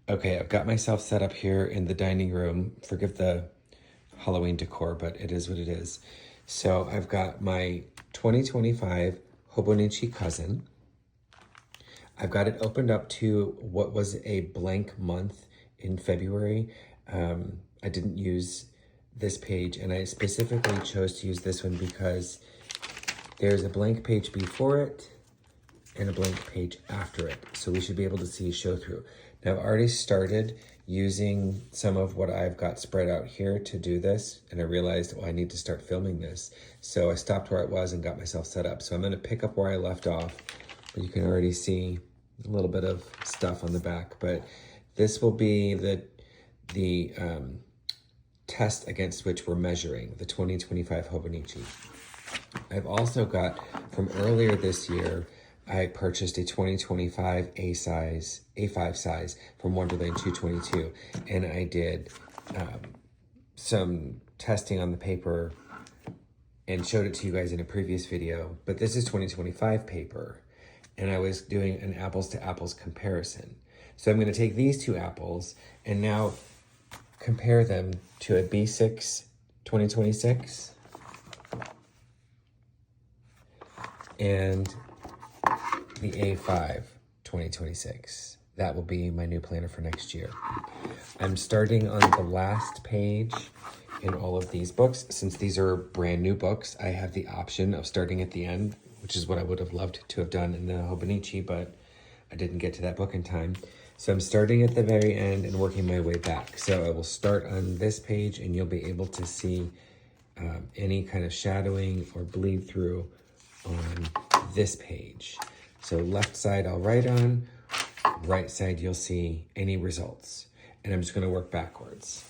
Okay, I've got myself set up here in the dining room. Forgive the Halloween decor, but it is what it is. So I've got my 2025 Hobonichi cousin. I've got it opened up to what was a blank month in February. I didn't use this page, and I specifically chose to use this one because there's a blank page before it and a blank page after it. So we should be able to see show through. Now I've already started using some of what I've got spread out here to do this, and I realized, oh, I need to start filming this. So I stopped where it was and got myself set up. So I'm gonna pick up where I left off, but you can already see a little bit of stuff on the back, but this will be the test against which we're measuring, the 2025 Hobonichi. I've also got, from earlier this year, I purchased a 2025 A5 size from Wonderland222, and I did some testing on the paper and showed it to you guys in a previous video, but this is 2025 paper, and I was doing an apples to apples comparison. So I'm going to take these two apples and now compare them to a B6 2026 and the A5 2026. That will be my new planner for next year. I'm starting on the last page in all of these books. Since these are brand new books, I have the option of starting at the end, which is what I would have loved to have done in the Hobonichi, but I didn't get to that book in time. So I'm starting at the very end and working my way back. So I will start on this page, and you'll be able to see any kind of shadowing or bleed through on this page. So left side I'll write on, right side you'll see any results. And I'm just going to work backwards.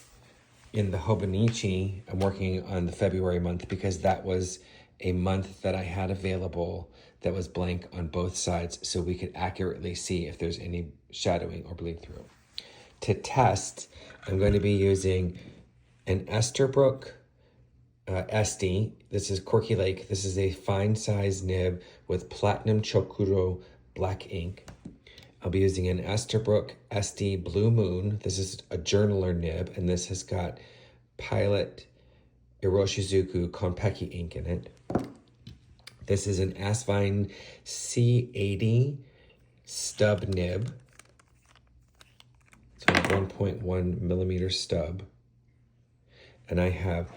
In the Hobonichi, I'm working on the February month because that was a month that I had available that was blank on both sides, so we could accurately see if there's any shadowing or bleed through. To test, I'm going to be using an Esterbrook SD. This is Corky Lake. This is a fine size nib with platinum chokuro black ink. I'll be using an Esterbrook SD Blue Moon. This is a journaler nib, and this has got Pilot Iroshizuku Konpeki ink in it. This is an Asvine C80 stub nib. It's a 1.1 millimeter stub. And I have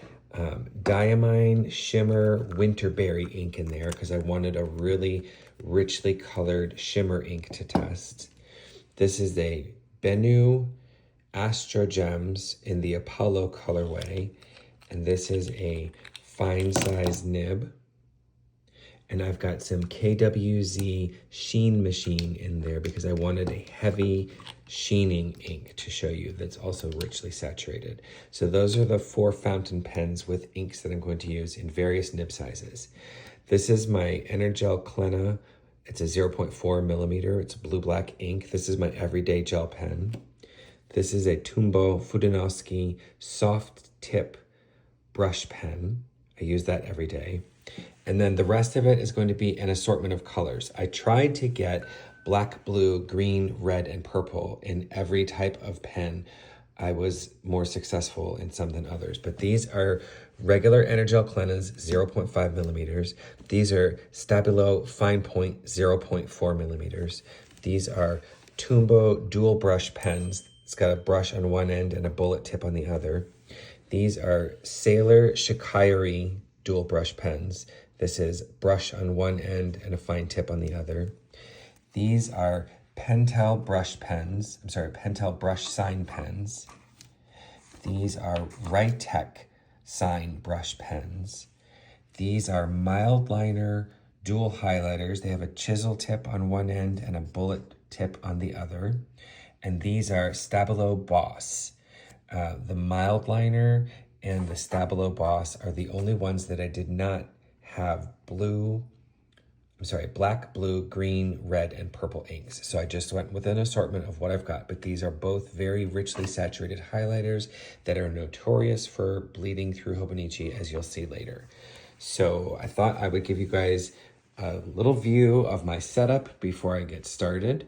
Diamine Shimmer Winterberry ink in there because I wanted a really richly colored shimmer ink to test. This is a Benu Astro Gems in the Apollo colorway. And this is a fine size nib. And I've got some KWZ Sheen Machine in there because I wanted a heavy sheening ink to show you that's also richly saturated. So those are the 4 fountain pens with inks that I'm going to use in various nib sizes. This is my Energel Klena. It's a 0.4 millimeter. It's blue-black ink. This is my everyday gel pen. This is a Tumbo Fudanowski soft tip brush pen. I use that every day. And then the rest of it is going to be an assortment of colors. I tried to get black, blue, green, red, and purple in every type of pen. I was more successful in some than others, but these are regular Energel Klenas, 0.5 millimeters. These are Stabilo Fine Point, 0.4 millimeters. These are Tumbo dual brush pens. It's got a brush on one end and a bullet tip on the other. These are Sailor Shikari dual brush pens. This is brush on one end and a fine tip on the other. These are Pentel brush pens. Pentel brush sign pens. These are Rytec sign brush pens. These are Mild Liner dual highlighters. They have a chisel tip on one end and a bullet tip on the other. And these are Stabilo Boss. The Mild Liner and the Stabilo Boss are the only ones that I did not have black, blue, green, red, and purple inks. So I just went with an assortment of what I've got, but these are both very richly saturated highlighters that are notorious for bleeding through Hobonichi, as you'll see later. So I thought I would give you guys a little view of my setup before I get started.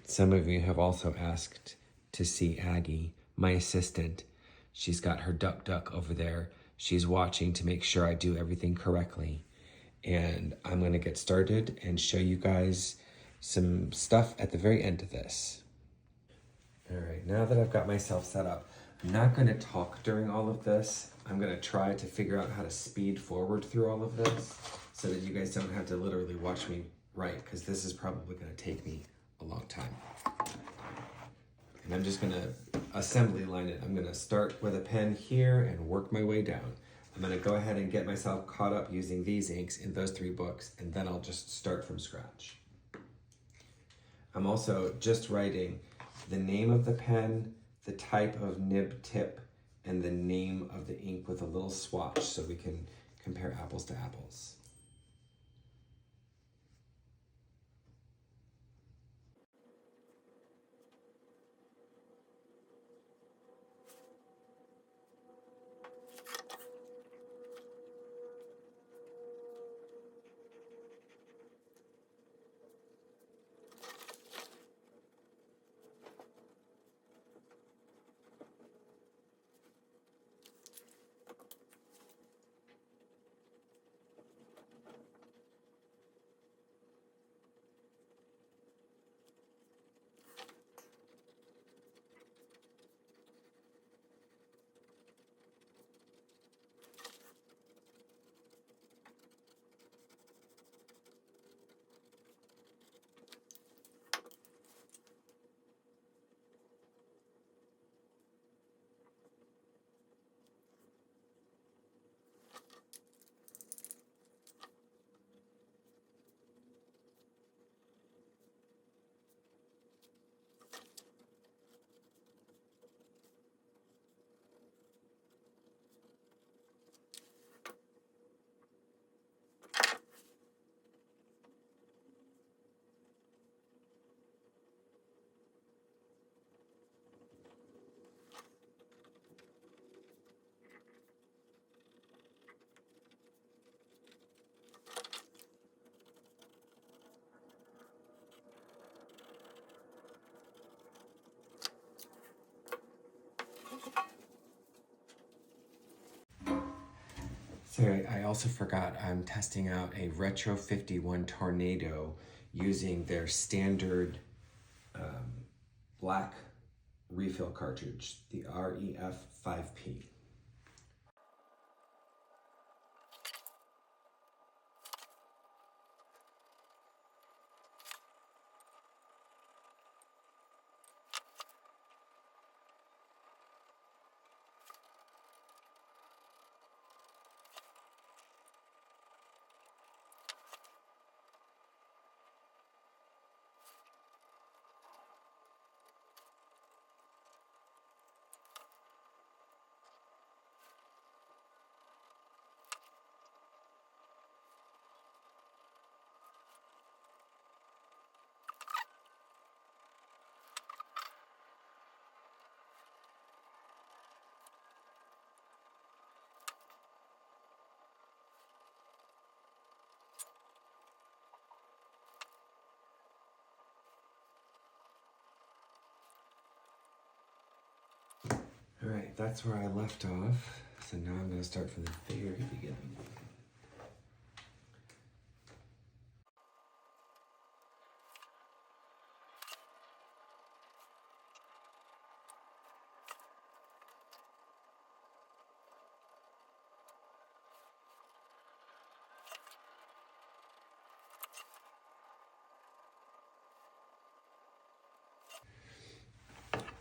Some of you have also asked to see Aggie, my assistant. She's got her duck over there. She's watching to make sure I do everything correctly. And I'm gonna get started and show you guys some stuff at the very end of this. All right, now that I've got myself set up, I'm not gonna talk during all of this. I'm gonna try to figure out how to speed forward through all of this so that you guys don't have to literally watch me write, because this is probably gonna take me a long time. And I'm just gonna assembly line it. I'm gonna start with a pen here and work my way down. I'm gonna go ahead and get myself caught up using these inks in those 3 books, and then I'll just start from scratch. I'm also just writing the name of the pen, the type of nib tip, and the name of the ink with a little swatch so we can compare apples to apples. Sorry, I also forgot I'm testing out a Retro 51 Tornado using their standard black refill cartridge, the REF 5P. All right, that's where I left off. So now I'm going to start from the very beginning.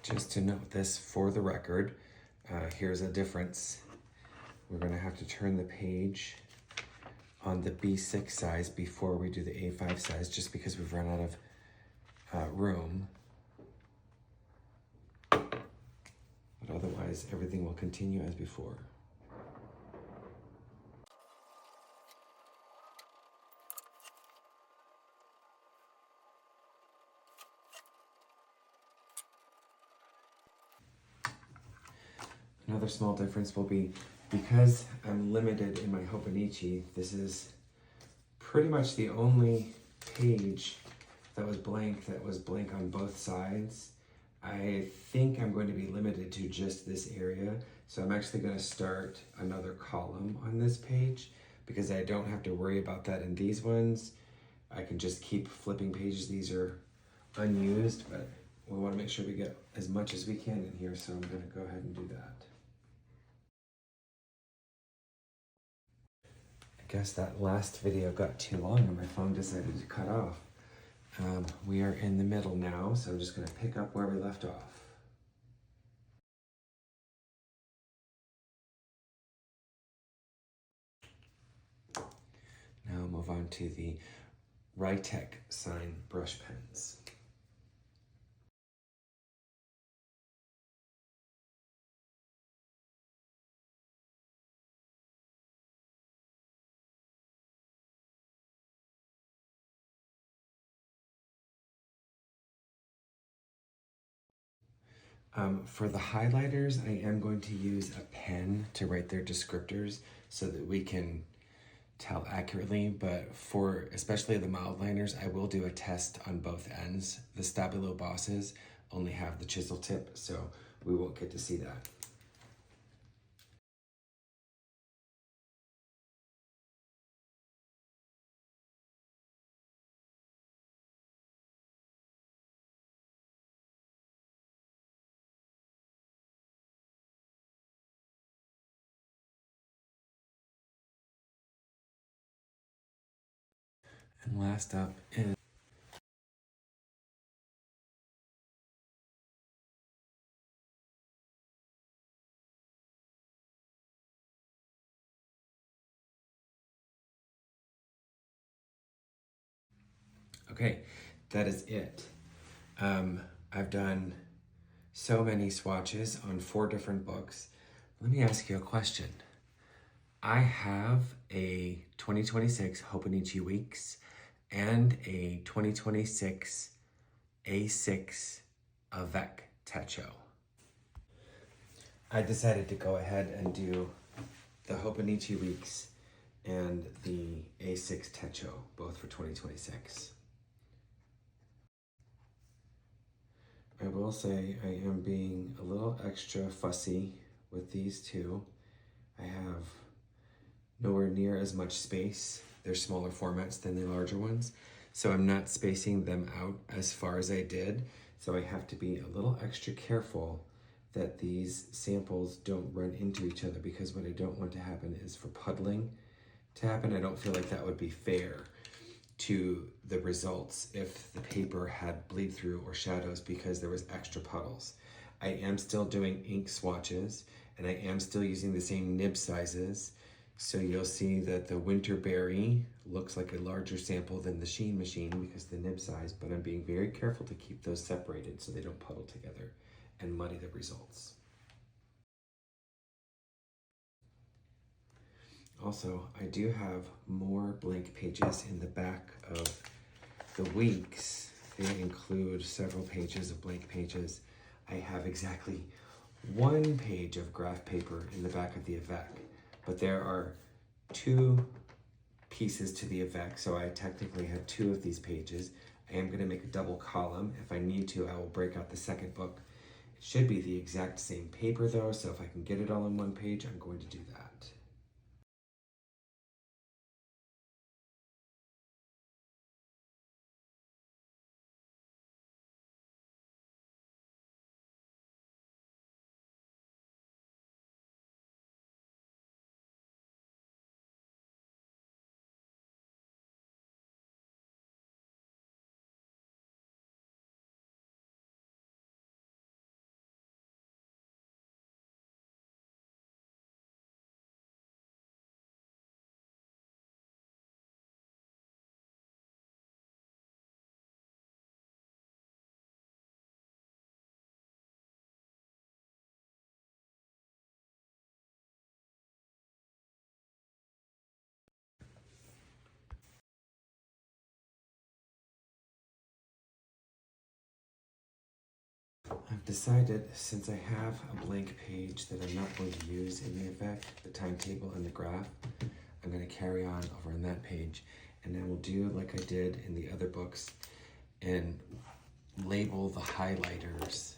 Just to note this for the record, here's a difference. We're going to have to turn the page on the B6 size before we do the A5 size, just because we've run out of room. But otherwise, everything will continue as before. Another small difference will be, because I'm limited in my Hobonichi, this is pretty much the only page that was blank on both sides. I think I'm going to be limited to just this area. So I'm actually going to start another column on this page because I don't have to worry about that in these ones. I can just keep flipping pages. These are unused, but we want to make sure we get as much as we can in here. So I'm going to go ahead and do that. I guess that last video got too long and my phone decided to cut off. We are in the middle now, so I'm just going to pick up where we left off. Now I'll move on to the Rytec sign brush pens. For the highlighters, I am going to use a pen to write their descriptors so that we can tell accurately, but for especially the mild liners, I will do a test on both ends. The Stabilo Bosses only have the chisel tip, so we won't get to see that. And last up is okay, that is it. I've done so many swatches on 4 different books. Let me ask you a question. I have a 2026 Hobonichi Weeks and a 2026 A6 Avec Techo. I decided to go ahead and do the Hobonichi Weeks and the A6 Techo, both for 2026. I will say I am being a little extra fussy with these two. I have nowhere near as much space. They're smaller formats than the larger ones, so I'm not spacing them out as far as I did. So I have to be a little extra careful that these samples don't run into each other, because what I don't want to happen is for puddling to happen. I don't feel like that would be fair to the results if the paper had bleed through or shadows because there was extra puddles. I am still doing ink swatches and I am still using the same nib sizes. So you'll see that the Winterberry looks like a larger sample than the Sheen Machine because of the nib size, but I'm being very careful to keep those separated so they don't puddle together and muddy the results. Also, I do have more blank pages in the back of the weeks. They include several pages of blank pages. I have exactly 1 page of graph paper in the back of the Avec, but there are 2 pieces to the Avec, so I technically have 2 of these pages. I am going to make a double column. If I need to, I will break out the second book. It should be the exact same paper though, so if I can get it all in 1 page, I'm going to do that. I've decided, since I have a blank page that I'm not going to use in the Avec, the timetable and the graph, I'm going to carry on over on that page, and I will do like I did in the other books and label the highlighters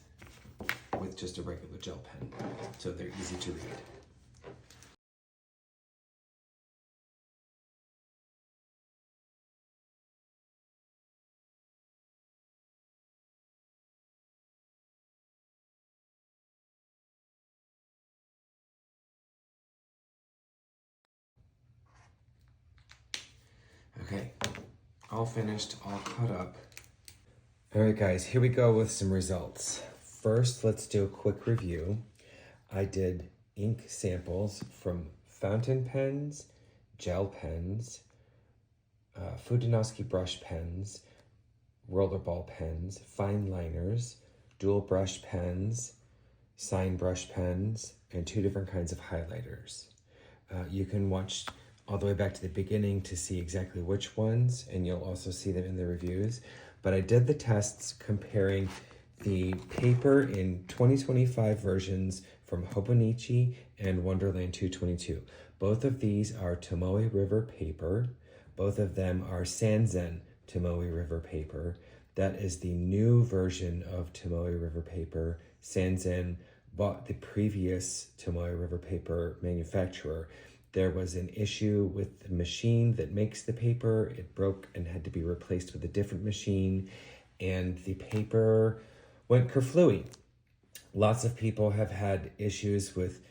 just a regular gel pen, so they're easy to read. Okay, all finished, all cut up. All right, guys, here we go with some results. First, let's do a quick review. I did ink samples from fountain pens, gel pens, Fudinowski brush pens, rollerball pens, fine liners, dual brush pens, sign brush pens, and 2 different kinds of highlighters. You can watch all the way back to the beginning to see exactly which ones, and you'll also see them in the reviews. But I did the tests comparing the paper in 2025 versions from Hobonichi and Wonderland222. Both of these are Tomoe River paper. Both of them are Sanzen Tomoe River paper. That is the new version of Tomoe River paper. Sanzen bought the previous Tomoe River paper manufacturer. There was an issue with the machine that makes the paper. It broke and had to be replaced with a different machine, and the paper went kerflooey. Lots of people have had issues with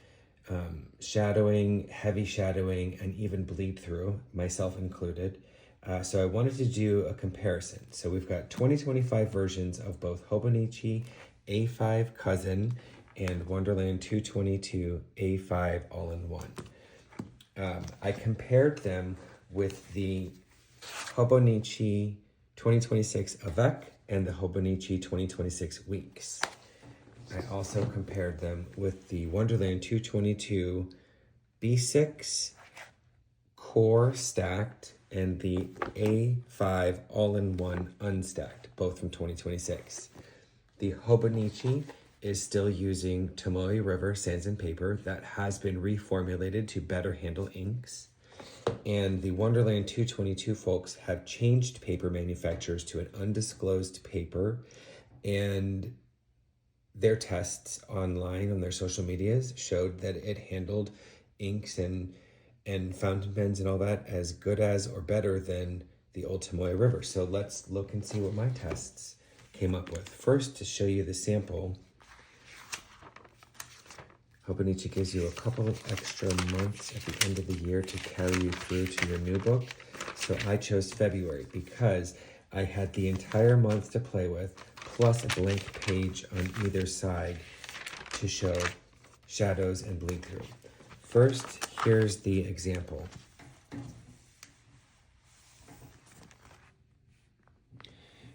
shadowing, heavy shadowing, and even bleed through, myself included. So I wanted to do a comparison. So we've got 2025 versions of both Hobonichi A5 Cousin and Wonderland222 A5 All-in-One. I compared them with the Hobonichi 2026 Avec and the Hobonichi 2026 Weeks. I also compared them with the Wonderland222 B6 Core Stacked and the A5 All-in-One Unstacked, both from 2026. The Hobonichi is still using Tomoe River Sanzen paper that has been reformulated to better handle inks. And the Wonderland222 folks have changed paper manufacturers to an undisclosed paper, and their tests online on their social medias showed that it handled inks and fountain pens and all that as good as or better than the old Tomoe River. So let's look and see what my tests came up with. First, to show you the sample, Hobonichi gives you a couple of extra months at the end of the year to carry you through to your new book. So I chose February because I had the entire month to play with, plus a blank page on either side to show shadows and bleed through. First, here's the example.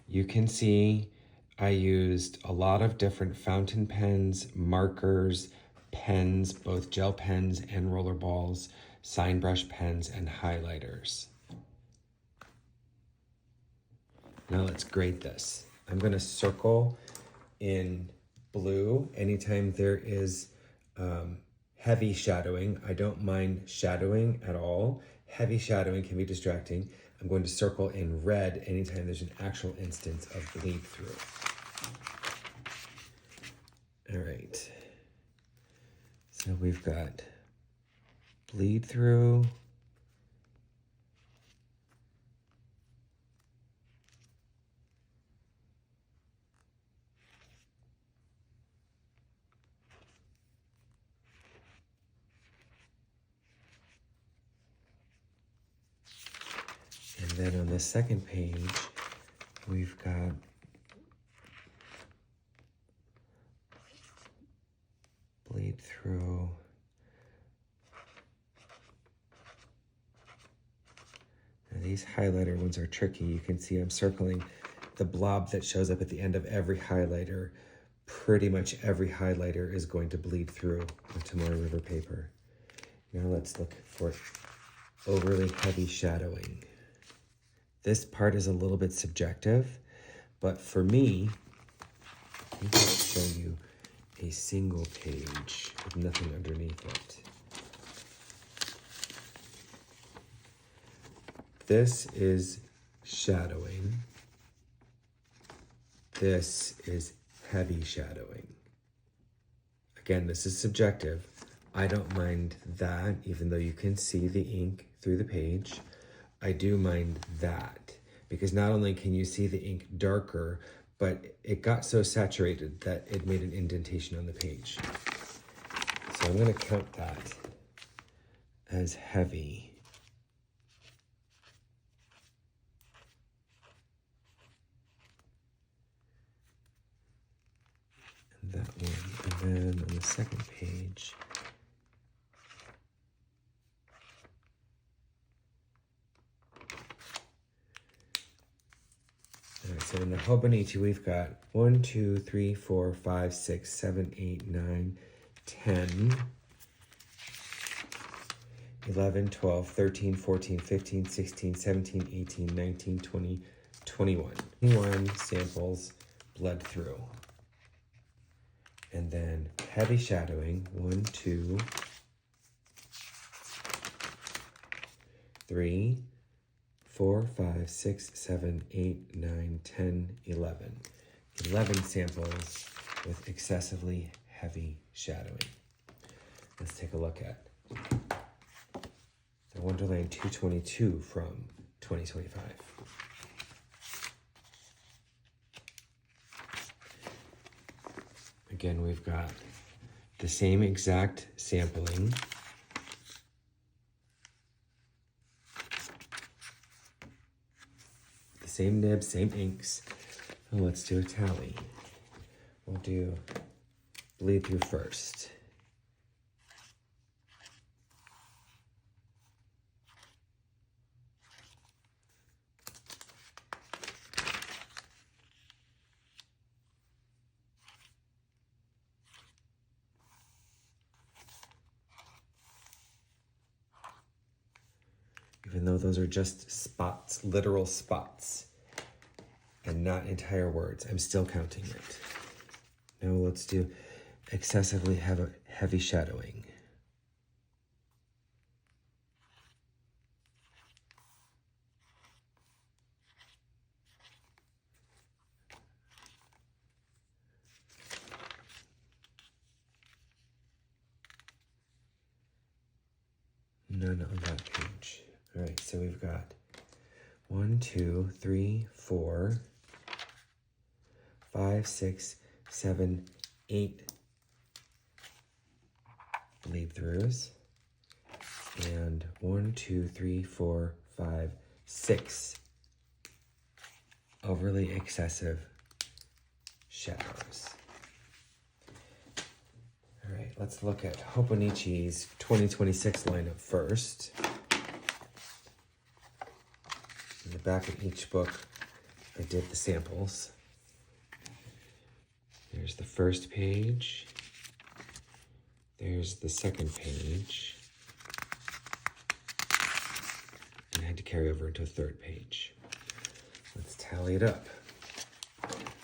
You can see I used a lot of different fountain pens, markers, pens, both gel pens and roller balls, sign brush pens, and highlighters. Now let's grade this. I'm going to circle in blue anytime there is heavy shadowing. I don't mind shadowing at all. Heavy shadowing can be distracting. I'm going to circle in red anytime there's an actual instance of bleed through. All right. So we've got bleed through, and then on the second page, we've got bleed through. Now these highlighter ones are tricky. You can see I'm circling the blob that shows up at the end of every highlighter. Pretty much every highlighter is going to bleed through on Tomoe River paper. Now let's look for overly heavy shadowing. This part is a little bit subjective, but for me, I think I'll show you a single page with nothing underneath it. This is shadowing. This is heavy shadowing. Again, this is subjective. I don't mind that, even though you can see the ink through the page. I do mind that, because not only can you see the ink darker, but it got so saturated that it made an indentation on the page. So I'm going to count that as heavy. And that one. And then on the second page, all right, so in the Hobonichi, we've got 1, 2, 3, 4, 5, 6, 7, 8, 9, 10, 11, 12, 13, 14, 15, 16, 17, 18, 19, 20, 21. 21 samples bled through. And then heavy shadowing, 1, 2, 3, 4, 5, 6, 7, 8, 9, 10, 11. 11 samples with excessively heavy shadowing. Let's take a look at the Wonderland 222 from 2025. Again, we've got the same exact sampling. The same nib, same inks. Oh, let's do a tally. We'll do bleed through first. Even though those are just spots, literal spots, and not entire words, I'm still counting it. Now let's do excessively heavy shadowing. None on that page. All right, so we've got 1, 2, 3, 4, 5, 6, 7, 8 bleed throughs, and 1, 2, 3, 4, 5, 6 overly excessive shadows. All right, let's look at Hobonichi's 2026 lineup first. In the back of each book, I did the samples. There's the first page. There's the second page. And I had to carry over into a third page. Let's tally it up.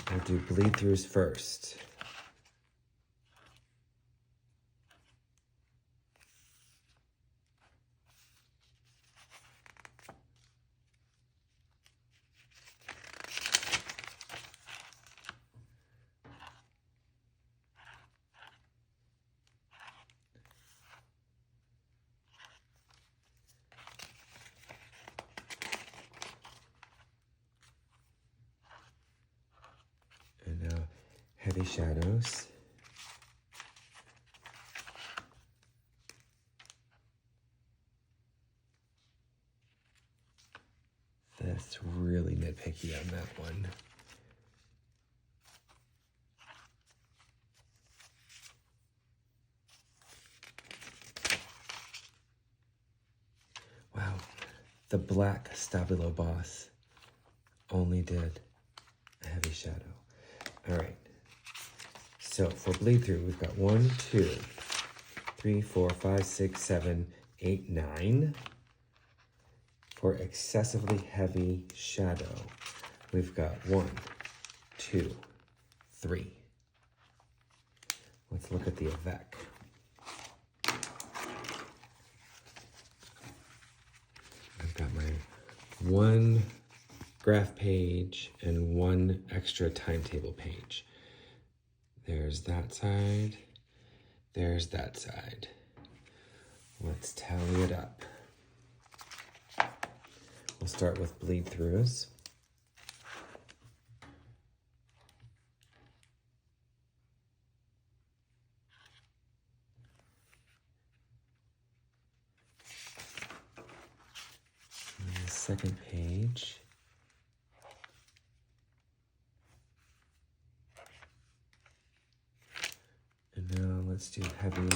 I'll do bleed throughs first. And now heavy shadows. That's really nitpicky on that one. Wow, the black Stabilo Boss only did a heavy shadow. All right, so for bleed through, we've got 1, 2, 3, 4, 5, 6, 7, 8, 9. For excessively heavy shadow, we've got 1, 2, 3. Let's look at the avec. I've got my 1 graph page and 1 extra timetable page. There's that side, There's that side. Let's tally it up. We'll start with bleed throughs. On the second page, and now let's do heavy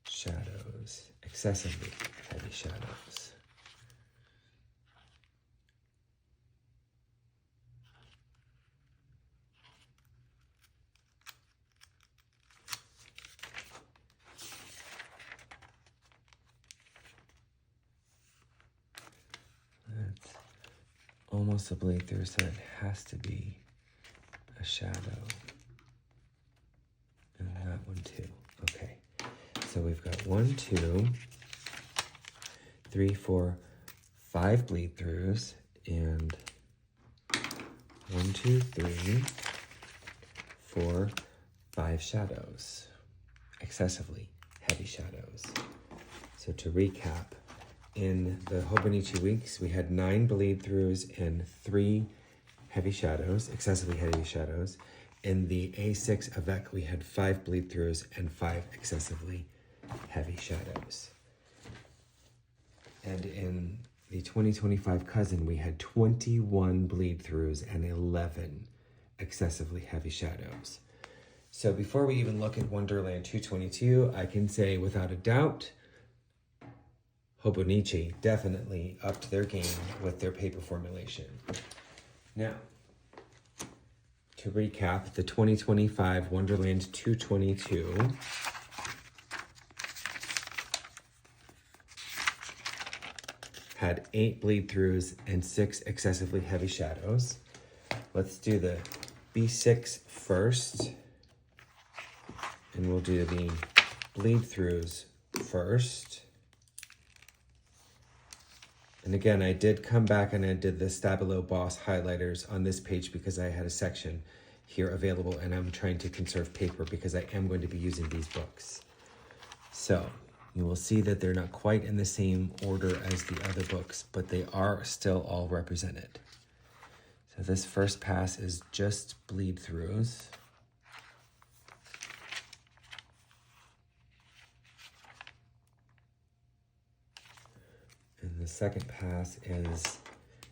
shadows, excessively heavy shadows. That's almost a bleed through, so it has to be a shadow. And that one too. Okay. So we've got 1, 2, 3, 4, 5 bleed throughs, and 1, 2, 3, 4, 5 shadows. Excessively heavy shadows. So to recap, in the Hobonichi weeks, we had 9 bleed throughs and 3 heavy shadows, excessively heavy shadows. In the A6 Avec, we had 5 bleed throughs and 5 excessively heavy shadows. And in the 2025 Cousin, we had 21 bleed throughs and 11 excessively heavy shadows. So before we even look at Wonderland 222, I can say without a doubt, Hobonichi definitely upped their game with their paper formulation. Now, to recap, the 2025 Wonderland 222 had 8 bleed throughs and 6 excessively heavy shadows. Let's do the B6 first, and we'll do the bleed throughs first. And again, I did come back and I did the Stabilo Boss highlighters on this page because I had a section here available, and I'm trying to conserve paper because I am going to be using these books. So you will see that they're not quite in the same order as the other books, but they are still all represented. So this first pass is just bleed throughs. And the second pass is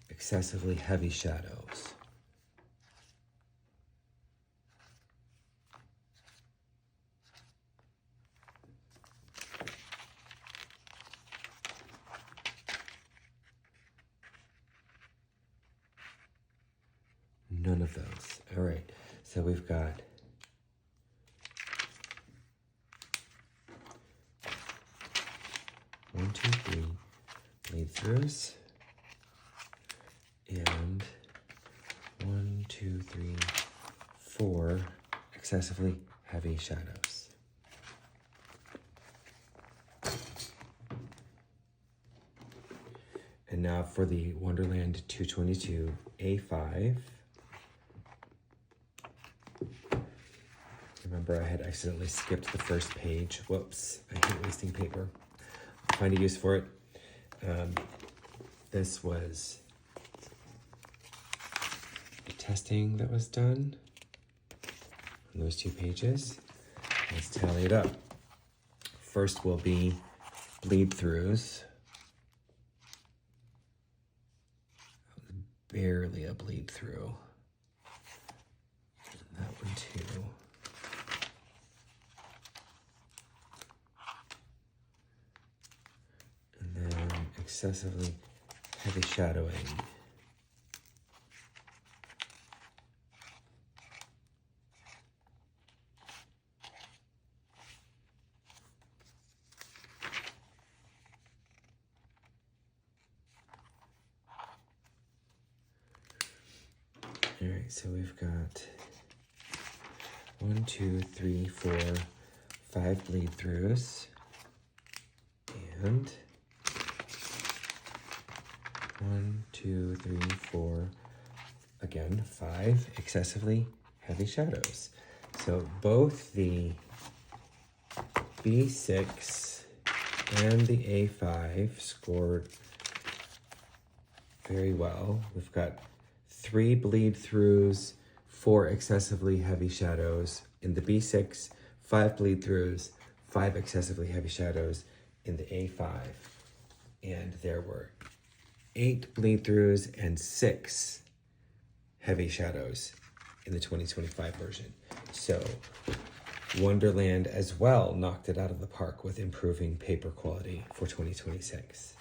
excessively heavy shadows. None of those. All right, so we've got one, two, three bleed throughs, and 1, 2, 3, 4 excessively heavy shadows. And now for the Wonderland 222 A5. Remember, I had accidentally skipped the first page. Whoops, I hate wasting paper. I'll find a use for it. This was the testing that was done on those 2 pages. Let's tally it up. First will be bleed throughs. Barely a bleed through. And that one too. And then excessively heavy shadowing. All right, so we've got 1, 2, 3, 4, 5 bleed throughs, and 1, 2, 3, 4, again, 5 excessively heavy shadows. So both the B6 and the A5 scored very well. We've got 3 bleed throughs, 4 excessively heavy shadows in the B6, 5 bleed throughs, 5 excessively heavy shadows in the A5. And there were 8 bleed throughs and 6 heavy shadows in the 2025 version. So Wonderland as well knocked it out of the park with improving paper quality for 2026.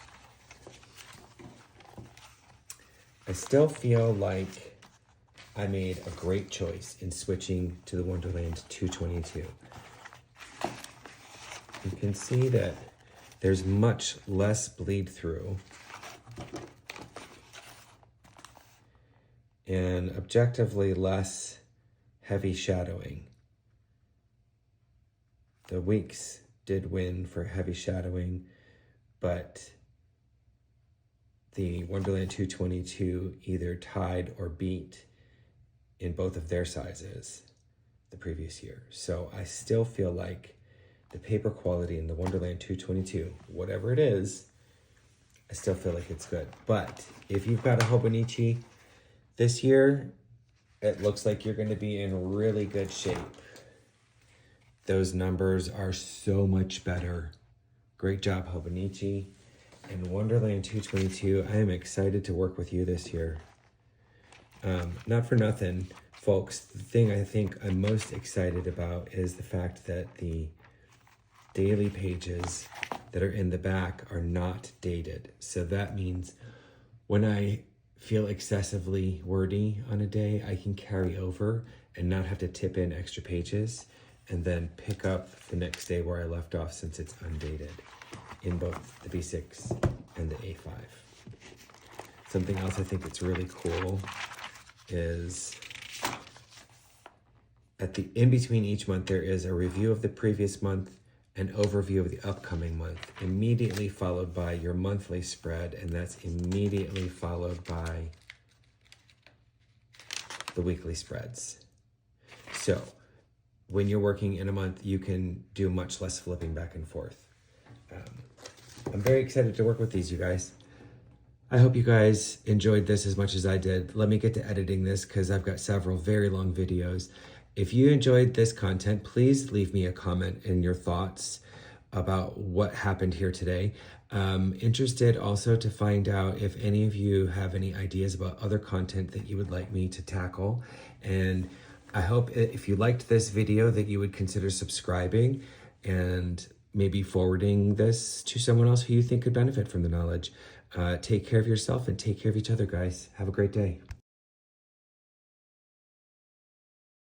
I still feel like I made a great choice in switching to the Wonderland 222. You can see that there's much less bleed through and objectively less heavy shadowing. The Weeks did win for heavy shadowing, but the Wonderland 222 either tied or beat in both of their sizes the previous year. So I still feel like the paper quality in the Wonderland 222, whatever it is, I still feel like it's good. But if you've got a Hobonichi this year, it looks like you're going to be in really good shape. Those numbers are so much better. Great job, Hobonichi. And Wonderland 222, I am excited to work with you this year. Not for nothing, folks, the thing I think I'm most excited about is the fact that the daily pages that are in the back are not dated. So that means when I feel excessively wordy on a day, I can carry over and not have to tip in extra pages and then pick up the next day where I left off since it's undated in both the B6 and the A5. Something else I think that's really cool is at the in between each month, there is a review of the previous month, an overview of the upcoming month, immediately followed by your monthly spread, and that's immediately followed by the weekly spreads. So when you're working in a month, you can do much less flipping back and forth. I'm very excited to work with these, you guys. I hope you guys enjoyed this as much as I did. Let me get to editing this because I've got several very long videos. If you enjoyed this content, please leave me a comment and your thoughts about what happened here today. Interested also to find out if any of you have any ideas about other content that you would like me to tackle. And I hope if you liked this video that you would consider subscribing and maybe forwarding this to someone else who you think could benefit from the knowledge. Take care of yourself and take care of each other, guys. Have a great day.